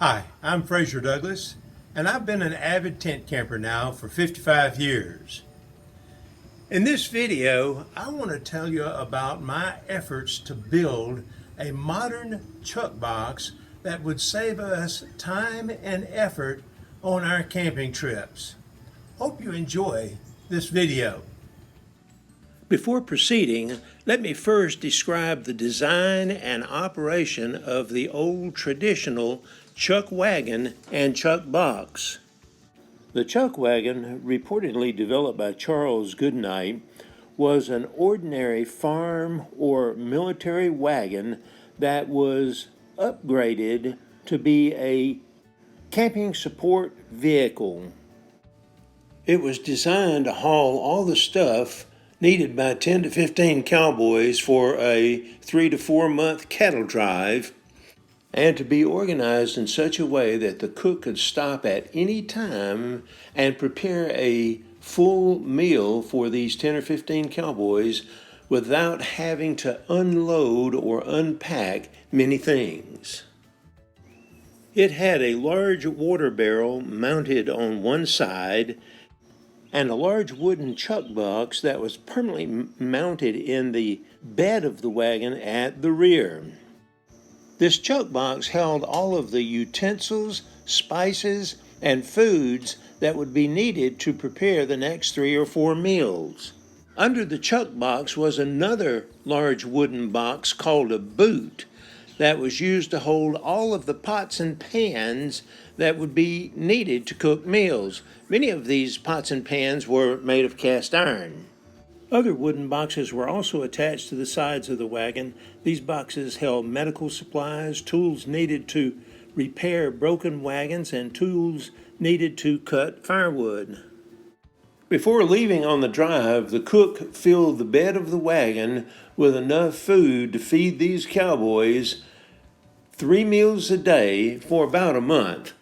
Hi, I'm Fraser Douglas, and I've been an avid tent camper now for 55 years. In this video, I want to tell you about my efforts to build a modern chuck box that would save us time and effort on our camping trips. Hope you enjoy this video. Before proceeding, let me first describe the design and operation of the old traditional chuck wagon and chuck box. The chuck wagon, reportedly developed by Charles Goodnight, was an ordinary farm or military wagon that was upgraded to be a camping support vehicle. It was designed to haul all the stuff needed by 10 to 15 cowboys for a 3 to 4 month cattle drive, and to be organized in such a way that the cook could stop at any time and prepare a full meal for these 10 or 15 cowboys without having to unload or unpack many things. It had a large water barrel mounted on one side and a large wooden chuck box that was permanently mounted in the bed of the wagon at the rear. This chuck box held all of the utensils, spices, and foods that would be needed to prepare the next 3 or 4 meals. Under the chuck box was another large wooden box called a boot that was used to hold all of the pots and pans that would be needed to cook meals. Many of these pots and pans were made of cast iron. Other wooden boxes were also attached to the sides of the wagon. These boxes held medical supplies, tools needed to repair broken wagons, and tools needed to cut firewood. Before leaving on the drive, the cook filled the bed of the wagon with enough food to feed these cowboys 3 meals a day for about a month.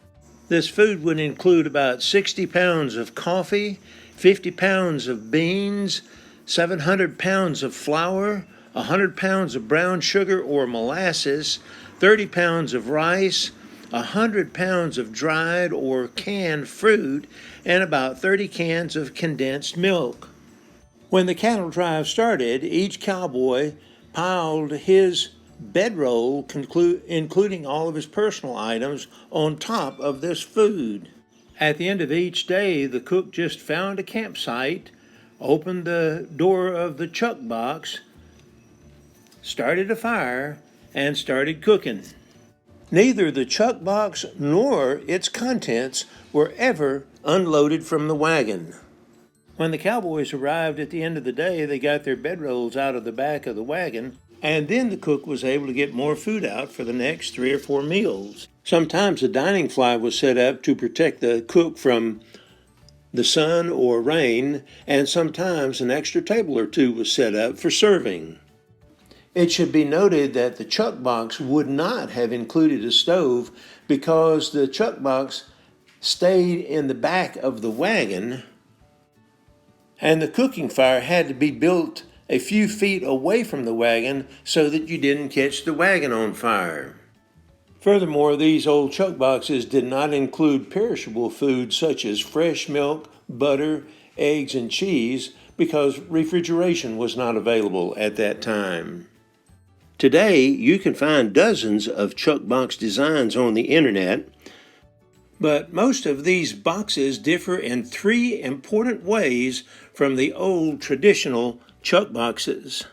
This food would include about 60 pounds of coffee, 50 pounds of beans, 700 pounds of flour, 100 pounds of brown sugar or molasses, 30 pounds of rice, 100 pounds of dried or canned fruit, and about 30 cans of condensed milk. When the cattle drive started, each cowboy piled his bedroll, including all of his personal items, on top of this food. At the end of each day, the cook just found a campsite, opened the door of the chuck box, started a fire, and started cooking. Neither the chuck box nor its contents were ever unloaded from the wagon. When the cowboys arrived at the end of the day, they got their bedrolls out of the back of the wagon, and then the cook was able to get more food out for the next 3 or 4 meals. Sometimes a dining fly was set up to protect the cook from the sun or rain, and sometimes an extra table or two was set up for serving. It should be noted that the chuck box would not have included a stove because the chuck box stayed in the back of the wagon, and the cooking fire had to be built a few feet away from the wagon so that you didn't catch the wagon on fire. Furthermore, these old chuck boxes did not include perishable foods such as fresh milk, butter, eggs, and cheese because refrigeration was not available at that time. Today, you can find dozens of chuck box designs on the internet, but most of these boxes differ in 3 important ways from the old traditional chuck boxes.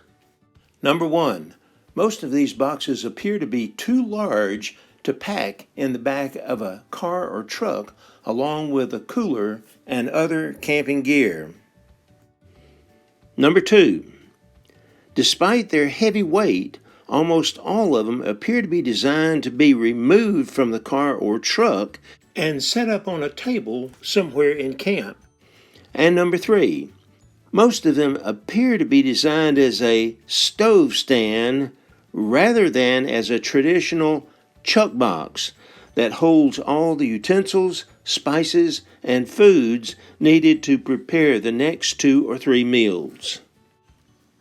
Number 1, most of these boxes appear to be too large to pack in the back of a car or truck along with a cooler and other camping gear. Number 2, despite their heavy weight, almost all of them appear to be designed to be removed from the car or truck and set up on a table somewhere in camp. And number 3, most of them appear to be designed as a stove stand rather than as a traditional chuck box that holds all the utensils, spices, and foods needed to prepare the next 2 or 3 meals.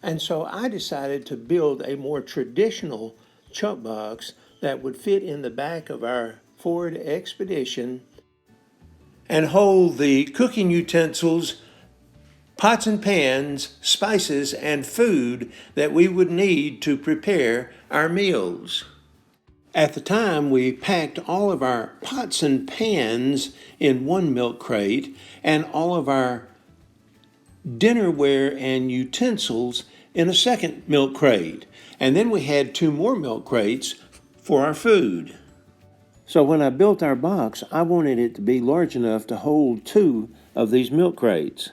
And so I decided to build a more traditional chuck box that would fit in the back of our Ford Expedition and hold the cooking utensils, pots and pans, spices, and food that we would need to prepare our meals. At the time, we packed all of our pots and pans in one milk crate and all of our dinnerware and utensils in a second milk crate. And then we had 2 more milk crates for our food. So when I built our box, I wanted it to be large enough to hold 2 of these milk crates.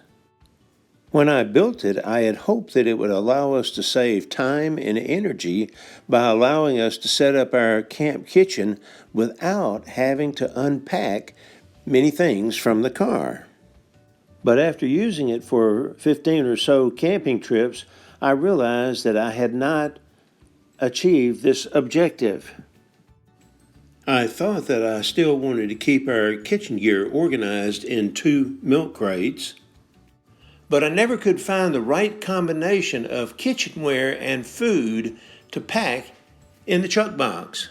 When I built it, I had hoped that it would allow us to save time and energy by allowing us to set up our camp kitchen without having to unpack many things from the car. But after using it for 15 or so camping trips, I realized that I had not achieved this objective. I thought that I still wanted to keep our kitchen gear organized in 2 milk crates, but I never could find the right combination of kitchenware and food to pack in the chuck box.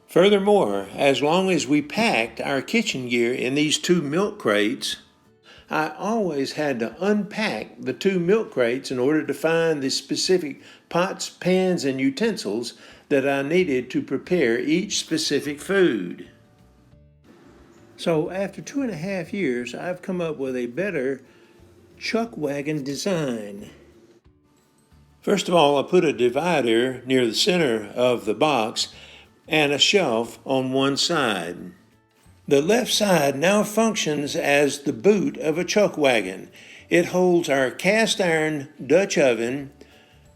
Furthermore, as long as we packed our kitchen gear in these 2 milk crates, I always had to unpack the 2 milk crates in order to find the specific pots, pans, and utensils that I needed to prepare each specific food. So after 2.5 years, I've come up with a better chuck wagon design. First of all, I put a divider near the center of the box and a shelf on one side. The left side now functions as the boot of a chuck wagon. It holds our cast iron Dutch oven,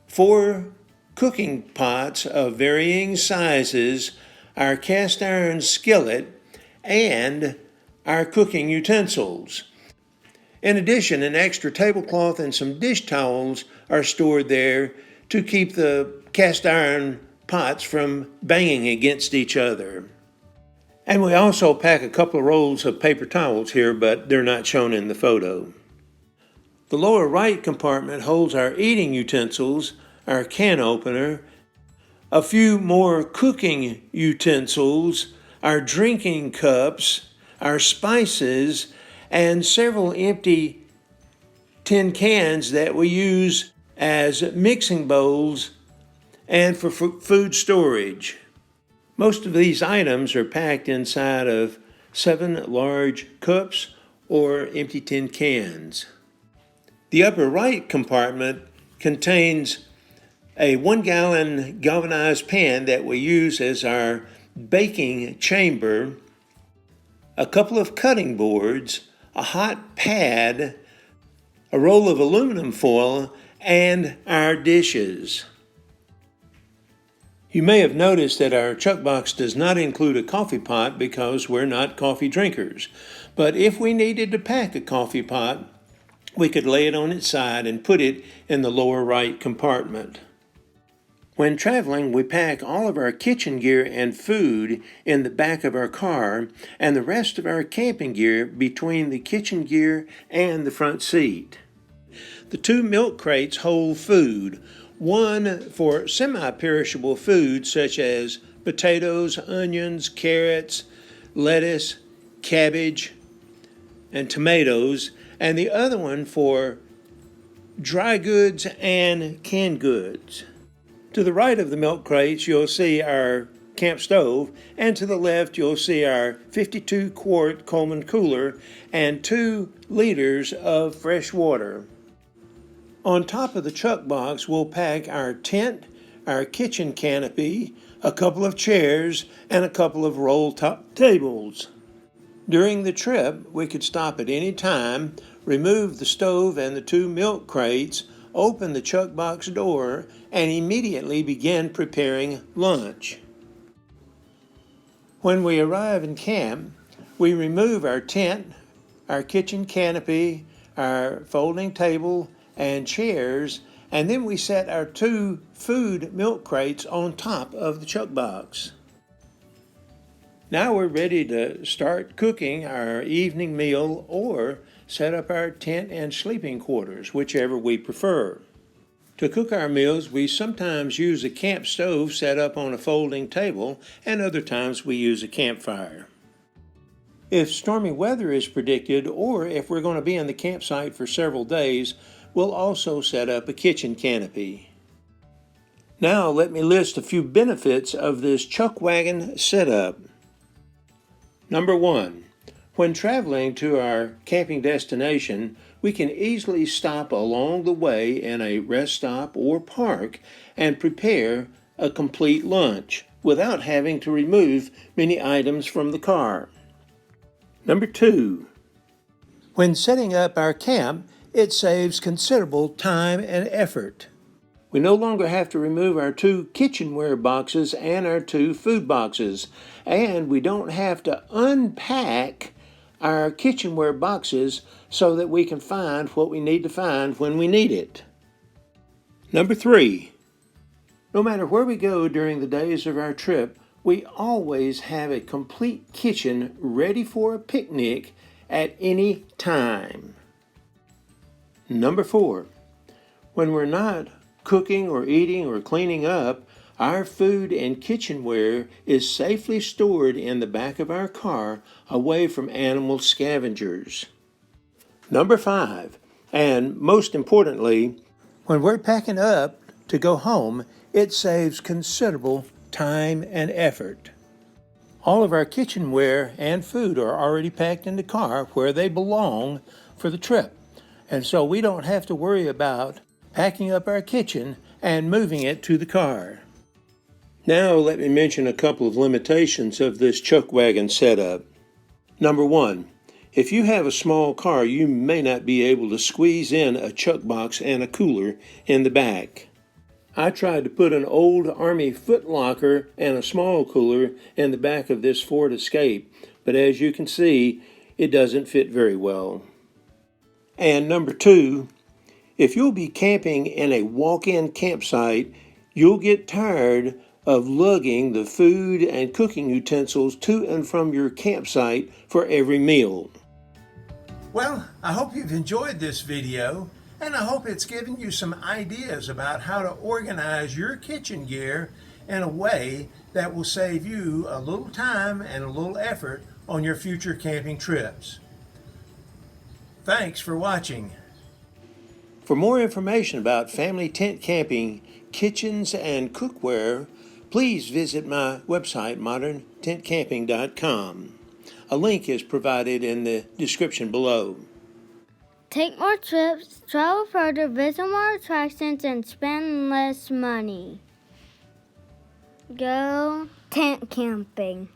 4 cooking pots of varying sizes, our cast iron skillet, and our cooking utensils. In addition, an extra tablecloth and some dish towels are stored there to keep the cast iron pots from banging against each other. And we also pack a couple of rolls of paper towels here, but they're not shown in the photo. The lower right compartment holds our eating utensils, our can opener, a few more cooking utensils, our drinking cups, our spices, and several empty tin cans that we use as mixing bowls and for food storage. Most of these items are packed inside of 7 large cups or empty tin cans. The upper right compartment contains a 1-gallon galvanized pan that we use as our baking chamber, a couple of cutting boards, a hot pad, a roll of aluminum foil, and our dishes. You may have noticed that our chuck box does not include a coffee pot because we're not coffee drinkers. But if we needed to pack a coffee pot, we could lay it on its side and put it in the lower right compartment. When traveling, we pack all of our kitchen gear and food in the back of our car and the rest of our camping gear between the kitchen gear and the front seat. The 2 milk crates hold food, one for semi-perishable food such as potatoes, onions, carrots, lettuce, cabbage, and tomatoes, and the other one for dry goods and canned goods. To the right of the milk crates, you'll see our camp stove, and to the left, you'll see our 52-quart Coleman cooler and 2 liters of fresh water. On top of the chuck box, we'll pack our tent, our kitchen canopy, a couple of chairs, and a couple of roll-top tables. During the trip, we could stop at any time, remove the stove and the 2 milk crates, open the chuck box door, and immediately begin preparing lunch. When we arrive in camp, we remove our tent, our kitchen canopy, our folding table, and chairs, and then we set our 2 food milk crates on top of the chuck box. Now we're ready to start cooking our evening meal or set up our tent and sleeping quarters, whichever we prefer. To cook our meals, we sometimes use a camp stove set up on a folding table, and other times we use a campfire. If stormy weather is predicted, or if we're going to be in the campsite for several days, we'll also set up a kitchen canopy. Now let me list a few benefits of this Chuckwagon setup. Number 1. When traveling to our camping destination, we can easily stop along the way in a rest stop or park and prepare a complete lunch without having to remove many items from the car. Number 2. When setting up our camp, it saves considerable time and effort. We no longer have to remove our 2 kitchenware boxes and our 2 food boxes, and we don't have to unpack our kitchenware boxes so that we can find what we need to find when we need it. Number 3. No matter where we go during the days of our trip, we always have a complete kitchen ready for a picnic at any time. Number 4. When we're not cooking or eating or cleaning up, our food and kitchenware is safely stored in the back of our car away from animal scavengers. Number 5, and most importantly, when we're packing up to go home, it saves considerable time and effort. All of our kitchenware and food are already packed in the car where they belong for the trip, and so we don't have to worry about packing up our kitchen and moving it to the car. Now let me mention a couple of limitations of this Chuckwagon setup. Number 1, if you have a small car, you may not be able to squeeze in a chuck box and a cooler in the back. I tried to put an old Army foot locker and a small cooler in the back of this Ford Escape, but as you can see, it doesn't fit very well. And number 2, if you'll be camping in a walk-in campsite, you'll get tired of lugging the food and cooking utensils to and from your campsite for every meal. Well, I hope you've enjoyed this video, and I hope it's given you some ideas about how to organize your kitchen gear in a way that will save you a little time and a little effort on your future camping trips. Thanks for watching. For more information about family tent camping, kitchens, and cookware, please visit my website, moderntentcamping.com. A link is provided in the description below. Take more trips, travel further, visit more attractions, and spend less money. Go tent camping.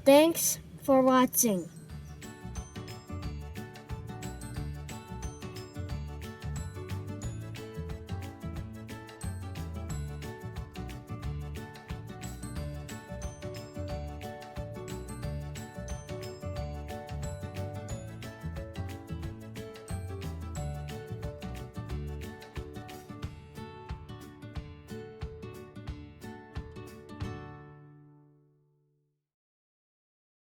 Thanks for watching.